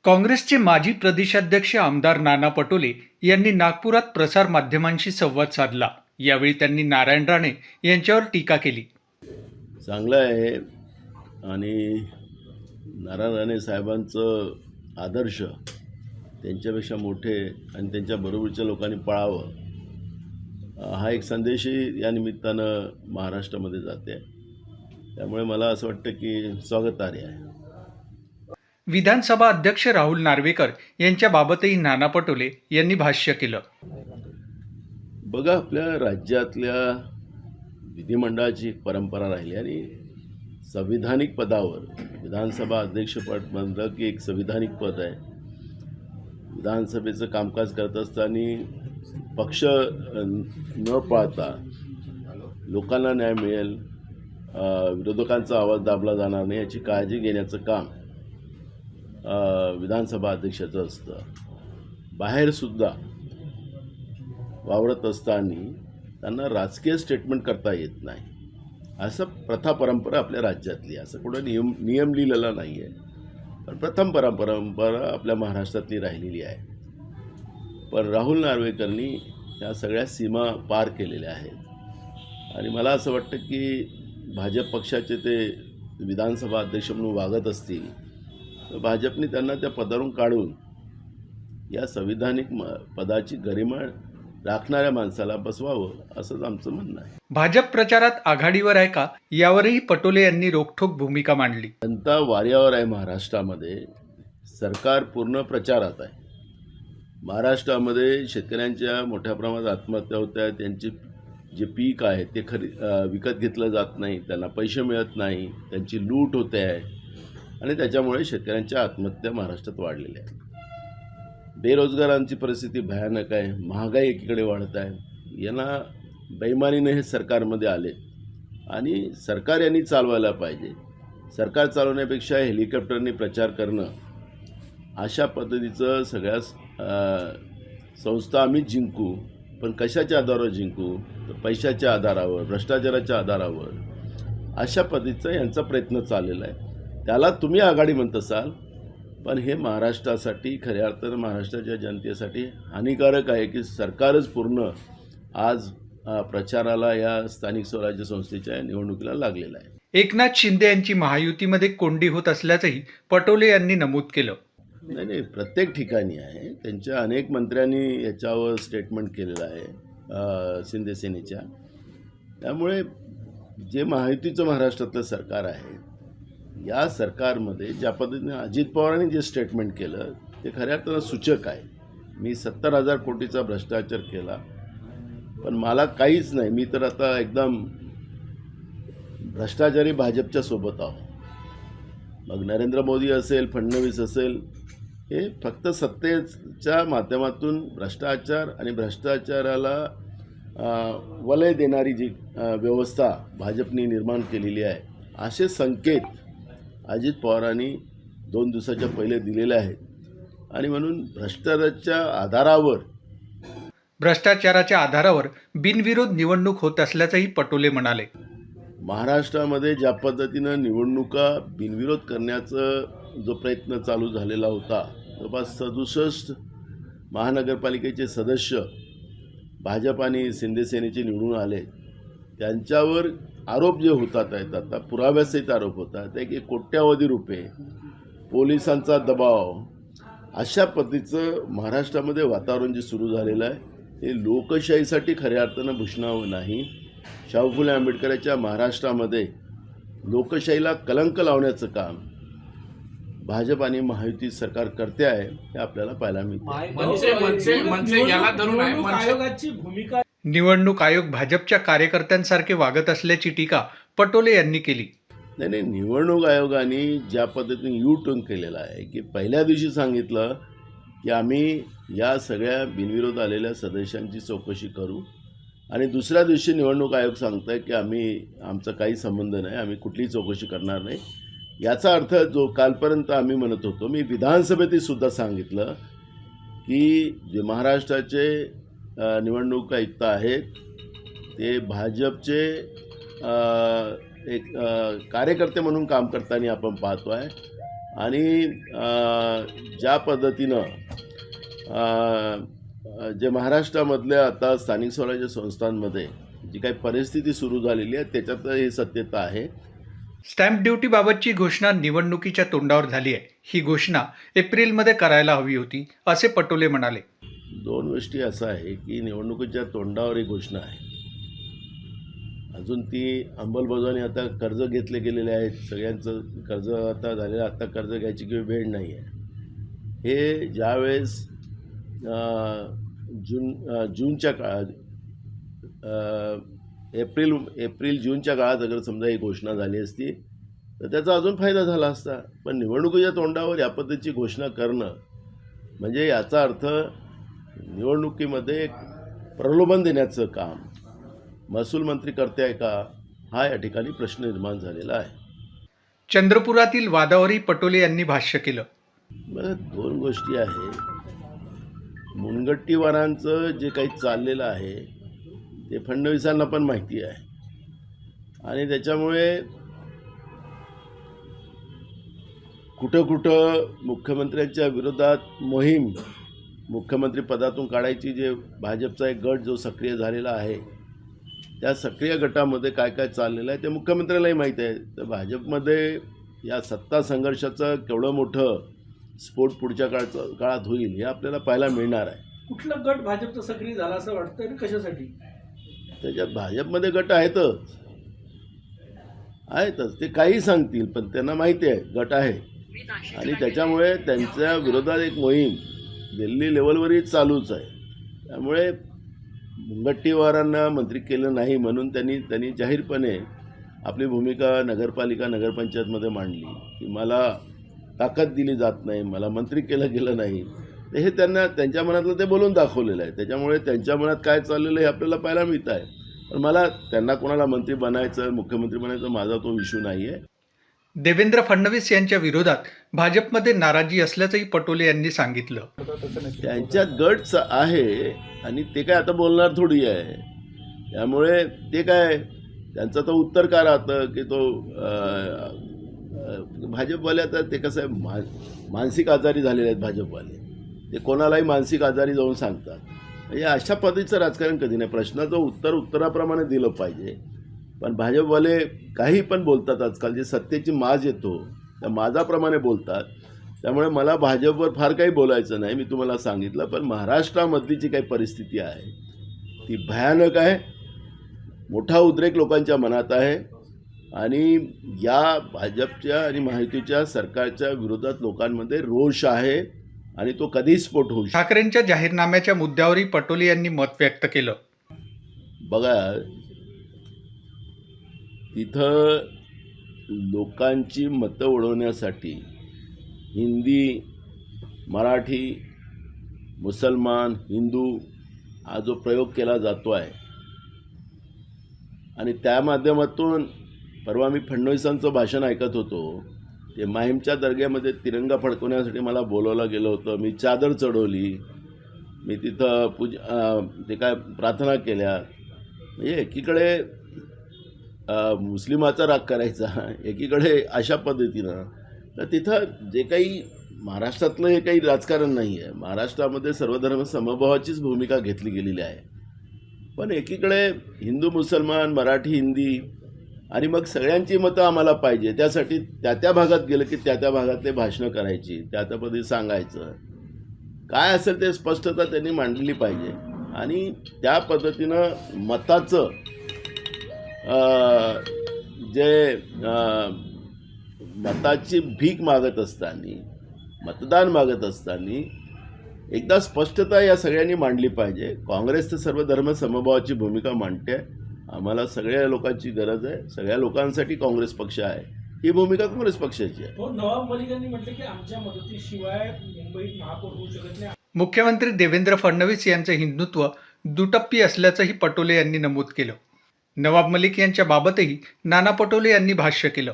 काँग्रेसचे माजी प्रदेशाध्यक्ष आमदार नाना पटोले यांनी नागपुरात प्रसार माध्यमांशी संवाद साधला. यावेळी त्यांनी नारायण राणे यांच्यावर टीका केली. चांगलं आहे आणि नारायण राणे साहेबांचं आदर्श त्यांच्यापेक्षा मोठे आणि त्यांच्या बरोबरच्या लोकांनी पाळावं, हा एक संदेशही या निमित्तानं महाराष्ट्रामध्ये जाते. त्यामुळे मला असं वाटतं की स्वागतार्ह आहे. विधानसभा अध्यक्ष राहुल नार्वेकर यांच्याबाबतही नाना पटोले यांनी भाष्य केलं. बघा, आपल्या राज्यातल्या विधिमंडळाची एक परंपरा राहिली आणि संविधानिक पदावर विधानसभा अध्यक्षपद म्हणलं की एक संविधानिक पद आहे. विधानसभेचं कामकाज करत असताना पक्ष न पाळता लोकांना न्याय मिळेल, विरोधकांचा आवाज दाबला जाणार नाही याची काळजी घेण्याचं काम विधानसभा अध्यक्षाचं असतं. बाहेरसुद्धा वावरत असताना त्यांना राजकीय स्टेटमेंट करता येत नाही. असं प्रथा परंपरा आपल्या राज्यातली, असं कुठं नियम लिहिलेला नाही आहे, पण प्रथम परंपरा आपल्या महाराष्ट्रातली राहिलेली आहे. पण राहुल नार्वेकरनी या सगळ्या सीमा पार केलेल्या आहेत आणि मला असं वाटतं की भाजप पक्षाचे ते विधानसभा अध्यक्ष म्हणून वागत असतील तर भाजपने त्यांना त्या पदावरून काढून या संविधानिक पदाची गरिमा राखणाऱ्या माणसाला बसवावं, असंच आमचं म्हणणं आहे. भाजप प्रचारात आघाडीवर आहे का, यावरही पटोले यांनी रोखठोक भूमिका मांडली. जनता वाऱ्यावर आहे. महाराष्ट्रामध्ये सरकार पूर्ण प्रचारात आहे. महाराष्ट्रामध्ये शेतकऱ्यांच्या मोठ्या प्रमाणात आत्महत्या होत आहेत. त्यांची जे पीक आहे ते विकत घेतलं जात नाही, त्यांना पैसे मिळत नाही, त्यांची लूट होते आहे आणि त्याच्यामुळे शेतकऱ्यांच्या आत्महत्या महाराष्ट्रात वाढलेल्या आहेत. बेरोजगारांची परिस्थिती भयानक आहे. महागाई एकीकडे वाढत आहे. यांना बेईमानीने हे सरकारमध्ये आले आणि सरकार यांनी चालवायला पाहिजे. सरकार चालवण्यापेक्षा हेलिकॉप्टरने प्रचार करणं, अशा पद्धतीचं सगळ्या संस्था आम्ही जिंकू, पण कशाच्या आधारावर जिंकू, तर पैशाच्या आधारावर, भ्रष्टाचाराच्या आधारावर, अशा पद्धतीचा यांचा प्रयत्न चाललेला आहे. त्याला तुम्ही आघाडी म्हणत असाल, पण हे महाराष्ट्रासाठी, खऱ्या अर्थानं महाराष्ट्राच्या जनतेसाठी हानिकारक आहे की सरकारच पूर्ण आज प्रचाराला या स्थानिक स्वराज्य संस्थेच्या निवडणुकीला लागलेलं आहे. एकनाथ शिंदे यांची महायुतीमध्ये कोंडी होत असल्याचंही पटोले यांनी नमूद केलं. नाही, प्रत्येक ठिकाणी आहे. त्यांच्या अनेक मंत्र्यांनी याच्यावर स्टेटमेंट केलेलं आहे शिंदे सेनेच्या. त्यामुळे जे महायुतीचं महाराष्ट्रातलं सरकार आहे, या सरकारमध्ये ज्या पद्धतीने अजित पवारांनी जे स्टेटमेंट केलं ते खऱ्या अर्थानं सूचक आहे. मी 70,000 कोटीचा भ्रष्टाचार केला, पण मला काहीच नाही, मी तर आता एकदम भ्रष्टाचारी भाजपच्या सोबत आहो. मग नरेंद्र मोदी असेल, फडणवीस असेल, हे फक्त सत्तेच्या माध्यमातून भ्रष्टाचार आणि भ्रष्टाचाराला वलय देणारी जी व्यवस्था भाजपने निर्माण केलेली आहे, असे संकेत अजित पवारांनी 2 दिवसाच्या पहिले दिलेले आहेत. आणि म्हणून भ्रष्टाचाराच्या आधारावर बिनविरोध निवडणूक होत असल्याचंही पटोले म्हणाले. महाराष्ट्रामध्ये ज्या पद्धतीनं निवडणुका बिनविरोध करण्याचा जो प्रयत्न चालू झालेला होता, जवळपास 67 महानगरपालिकेचे सदस्य भाजप आणि शिंदे सेनेचे निवडून आले. त्यांच्यावर आरोप जे होतात आहेत, आता पुराव्यासहित आरोप होतात आहे की कोट्यावधी रुपये, पोलिसांचा दबाव, अशा पद्धतीचं महाराष्ट्रामध्ये वातावरण जे सुरू झालेलं आहे, हे लोकशाहीसाठी खऱ्या अर्थानं भूषणावं नाही. शाहू फुले आंबेडकरांच्या महाराष्ट्रामध्ये लोकशाहीला कलंक लावण्याचं काम भाजप आणि महायुती सरकार करते आहे, हे आपल्याला पाहायला मिळते. निवडणूक आयोग भाजपच्या कार्यकर्त्यांसारखे वागत असल्याची टीका पटोले यांनी केली. नाही, निवडणूक आयोगाने ज्या पद्धतीने यू टर्न केलेला आहे की पहिल्या दिवशी सांगितलं की आम्ही या सगळ्या बिनविरोध आलेल्या सदस्यांची चौकशी करू आणि दुसऱ्या दिवशी निवडणूक आयोग सांगत आहे की आमचा काही संबंध नाही, आम्ही कुठलीही चौकशी करणार नाही. याचा अर्थ जो कालपर्यंत आम्ही म्हणत होतो, मी विधानसभेतही सुद्धा सांगितलं की जे महाराष्ट्राचे निवडणूक आयुक्त आहेत ते भाजपचे एक कार्यकर्ते म्हणून काम करताना आपण पाहतो आहे आणि ज्या पद्धतीनं जे महाराष्ट्रामधल्या आता स्थानिक स्वराज्य संस्थांमध्ये जी काही परिस्थिती सुरू झालेली आहे त्याच्यात ही सत्यता आहे. स्टॅम्प ड्युटीबाबतची घोषणा निवडणुकीच्या तोंडावर झाली आहे. ही घोषणा एप्रिलमध्ये करायला हवी होती, असे पटोले म्हणाले. दोन गोष्टी असं आहे की निवडणुकीच्या तोंडावर ही घोषणा आहे, अजून ती अंमलबजावणी आता कर्ज घेतले गेलेले आहेत, सगळ्यांचं कर्ज आता झालेलं, आता कर्ज घ्यायची काही वेळ नाही आहे. हे ज्यावेळेस जूनच्या काळात एप्रिल जूनच्या काळात अगर समजा ही घोषणा झाली असती तर त्याचा अजून फायदा झाला असता. पण निवडणुकीच्या तोंडावर या पद्धतीची घोषणा करणं म्हणजे याचा अर्थ निवडणुकीमध्ये एक प्रलोभन देण्याचं काम महसूल मंत्री करते आहे का, हा या ठिकाणी प्रश्न निर्माण झालेला आहे. चंद्रपुरातील वादावरही पटोले यांनी भाष्य केलं. बघा, दोन गोष्टी आहे. मुनगट्टीवारांचं जे काही चाललेलं आहे ते फडणवीसांना पण माहिती आहे आणि त्याच्यामुळे कुठं कुठं मुख्यमंत्र्यांच्या विरोधात मोहीम मुख्यमंत्री पदातून काढायची जे भाजपचा एक गट जो सक्रिय झालेला आहे त्या सक्रिय गटामध्ये काय काय चाललेलं आहे ते मुख्यमंत्र्यालाही माहीत आहे. तर भाजपमध्ये या सत्ता संघर्षाचं केवढं मोठं स्फोट पुढच्या काळात होईल हे आपल्याला पाहायला मिळणार आहे. कुठला गट भाजपचा सक्रिय झाला असं वाटतं आणि कशासाठी? त्याच्यात भाजपमध्ये गट आहेतच ते काही सांगतील, पण त्यांना माहिती आहे गट आहे आणि त्याच्यामुळे त्यांच्या विरोधात एक मोहीम दिल्ली लेवलवरही चालूच आहे. त्यामुळे मुनगट्टीवारांना मंत्री केलं नाही म्हणून त्यांनी जाहीरपणे आपली भूमिका नगरपालिका नगरपंचायतमध्ये मांडली की मला ताकद दिली जात नाही, मला मंत्री केलं गेलं नाही. तर हे त्यांच्या मनातलं ते बोलून दाखवलेलं आहे. त्याच्यामुळे त्यांच्या मनात काय चाललेलं हे आपल्याला पाहायला मिळत आहे. पण मला त्यांना कोणाला मंत्री बनायचं मुख्यमंत्री बनायचं माझा तो इश्यू नाही आहे. देवेंद्र फडणवीस यांच्या विरोधात भाजपमध्ये नाराजी असल्याचंही पटोले यांनी सांगितलं. त्यांच्यात गट आहे आणि ते काय आता बोलणार थोडी आहे. त्यामुळे ते काय त्यांचं तर उत्तर का राहतं की तो भाजपवाले आता ते कसं आहे मानसिक आजारी झालेले आहेत भाजपवाले. ते कोणालाही मानसिक आजारी जाऊन सांगतात. म्हणजे अशा पद्धतीचं राजकारण कधी नाही. प्रश्नाचं उत्तराप्रमाणे दिलं पाहिजे. पण भाजपवाले काही पण बोलतात आजकाल. जे सत्तेची माज येतो त्या माजाप्रमाणे बोलतात. त्यामुळे मला भाजपवर फार काही बोलायचं नाही, मी तुम्हाला सांगितलं. पण महाराष्ट्रामधली जी काही परिस्थिती आहे ती भयानक आहे. मोठा उद्रेक लोकांच्या मनात आहे आणि या भाजपच्या आणि महायुतीच्या सरकारच्या विरोधात लोकांमध्ये रोष आहे आणि तो कधीही स्फोट होऊ शकतो. ठाकरेंच्या जाहीरनाम्याच्या मुद्द्यावरही पटोले यांनी मत व्यक्त केलं. बघा, तिथं लोकांची मतं उडवण्यासाठी हिंदी, मराठी, मुसलमान, हिंदू हा जो प्रयोग केला जातो आहे आणि त्या माध्यमातून परवा मी फडणवीसांचं भाषण ऐकत होतो. ते माहीमच्या दर्ग्यामध्ये तिरंगा फडकवण्यासाठी मला बोलवलं गेलं होतं. मी चादर चढवली, मी तिथं ते काय प्रार्थना केल्या. म्हणजे एकीकडे मुस्लिमाचा राग करायचा, एकीकडे अशा पद्धतीनं. तर तिथं जे काही महाराष्ट्रातलं हे काही राजकारण नाही आहे. महाराष्ट्रामध्ये सर्वधर्म समभावाचीच भूमिका घेतली गेलेली आहे. पण एकीकडे हिंदू मुसलमान, मराठी हिंदी आणि मग सगळ्यांची मतं आम्हाला पाहिजे. त्यासाठी त्या भागात गेलं की त्या भागातले भाषणं करायची, त्या पद्धती सांगायचं. काय असेल ते स्पष्टता त्यांनी मांडलेली पाहिजे आणि त्या पद्धतीनं मताचं मताची भीक मागत असताना, मतदान मागत असताना एकदा स्पष्टता या सगळ्यांनी मांडली पाहिजे. काँग्रेस तर सर्व धर्म समभावाची भूमिका मांडते. आम्हाला सगळ्या लोकांची गरज आहे, सगळ्या लोकांसाठी काँग्रेस पक्ष आहे. ही भूमिका काँग्रेस पक्षाची आहे. नवाब मलिक यांनी म्हटलं की आमच्या मदतीशिवाय मुंबईत महापौर होऊ शकत नाही. मुख्यमंत्री देवेंद्र फडणवीस यांचं हिंदुत्व दुटप्पी असल्याचंही पटोले यांनी नमूद केलं. नवाब मलिक यांच्या बाबतही नाना पटोले यांनी भाष्य केलं.